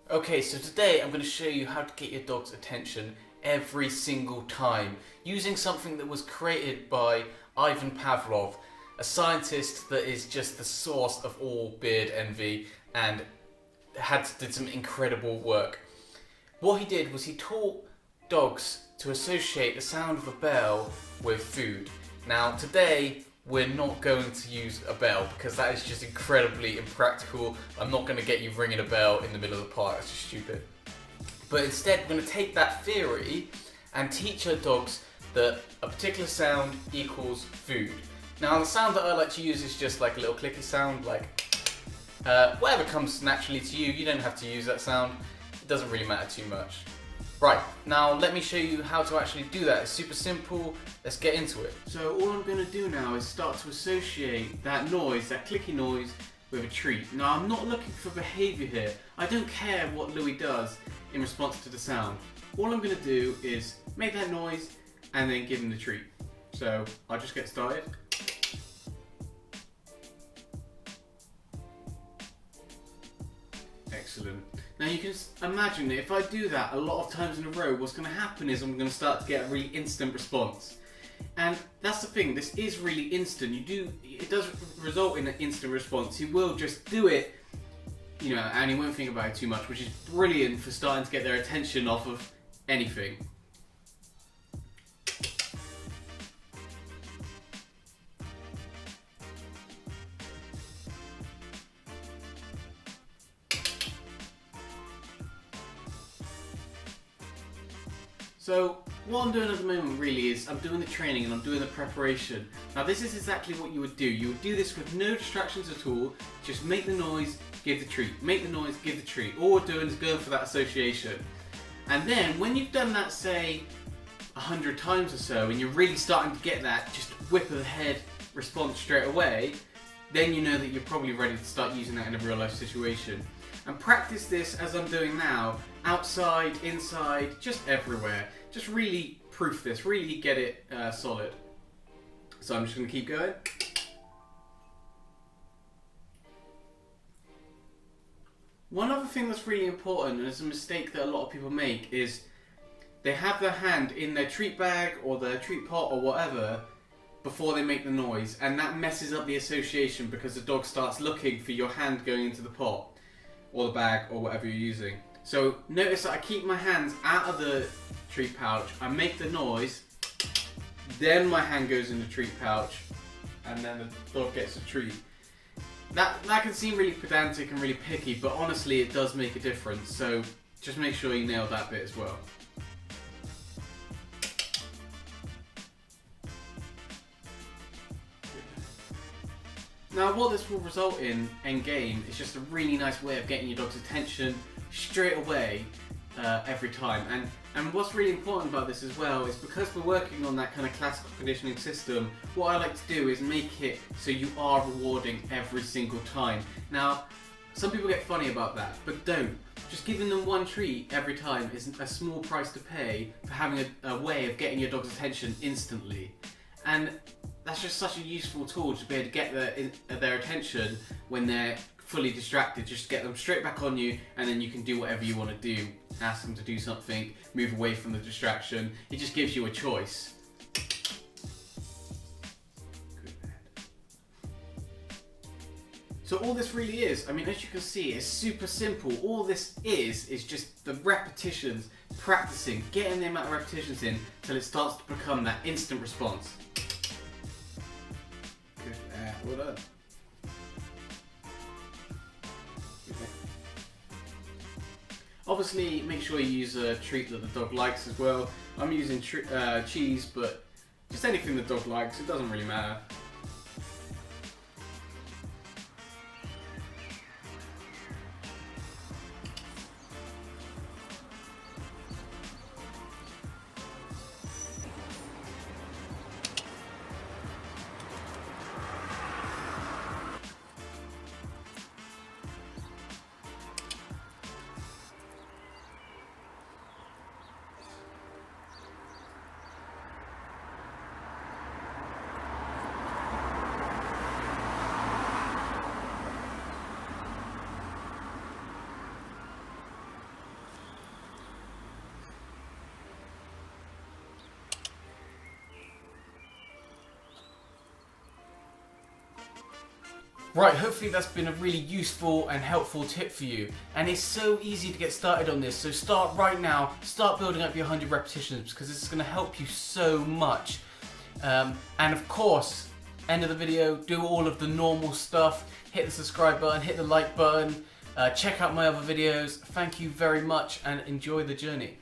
Okay, so today I'm going to show you how to get your dog's attention every single time using something that was created by Ivan Pavlov, a scientist that is just the source of all beard envy and did some incredible work. What he did was he taught dogs to associate the sound of a bell with food. Now today we're not going to use a bell because that is just incredibly impractical. I'm not going to get you ringing a bell in the middle of the park, that's just stupid. But instead we're going to take that theory and teach our dogs that a particular sound equals food. Now the sound that I like to use is just like a little clicky sound, like whatever comes naturally to you. You don't have to use that sound, it doesn't really matter too much. Right, now let me show you how to actually do that. It's super simple, let's get into it. So all I'm going to do now is start to associate that noise, that clicky noise, with a treat. Now I'm not looking for behaviour here. I don't care what Louis does in response to the sound. All I'm going to do is make that noise and then give him the treat. So I'll just get started. Excellent. Now you can imagine that if I do that a lot of times in a row, what's going to happen is I'm going to start to get a really instant response. And that's the thing, this is really instant. It does result in an instant response. He will just do it, you know, and he won't think about it too much, which is brilliant for starting to get their attention off of anything. So what I'm doing at the moment really is I'm doing the training and I'm doing the preparation. Now this is exactly what you would do. You would do this with no distractions at all. Just make the noise, give the treat. Make the noise, give the treat. All we're doing is going for that association. And then when you've done that, say 100 times or so, and you're really starting to get that just whip of the head response straight away, then you know that you're probably ready to start using that in a real life situation. And practice this as I'm doing now, outside, inside, just everywhere. Just really proof this, really get it solid. So I'm just going to keep going. One other thing that's really important, and it's a mistake that a lot of people make, is they have their hand in their treat bag or their treat pot or whatever before they make the noise, and that messes up the association because the dog starts looking for your hand going into the pot or the bag or whatever you're using. So notice that I keep my hands out of the treat pouch, I make the noise, then my hand goes in the treat pouch, and then the dog gets a treat. That can seem really pedantic and really picky, but honestly it does make a difference, so just make sure you nail that bit as well. Now what this will result in game is just a really nice way of getting your dog's attention straight away every time. And what's really important about this as well is because we're working on that kind of classical conditioning system, what I like to do is make it so you are rewarding every single time. Now some people get funny about that, but don't. Just giving them one treat every time is a small price to pay for having a way of getting your dog's attention instantly. And that's just such a useful tool to be able to get their attention when they're fully distracted. Just get them straight back on you, and then you can do whatever you want to do. Ask them to do something, move away from the distraction. It just gives you a choice. So all this really is, I mean, as you can see, it's super simple. All this is just the repetitions, practicing, getting the amount of repetitions in till it starts to become that instant response. Well done. Obviously, make sure you use a treat that the dog likes as well. I'm using cheese, but just anything the dog likes, it doesn't really matter. Right, hopefully that's been a really useful and helpful tip for you. And it's so easy to get started on this, so start right now, start building up your 100 repetitions because this is going to help you so much. And of course, end of the video, do all of the normal stuff, hit the subscribe button, hit the like button, check out my other videos. Thank you very much and enjoy the journey.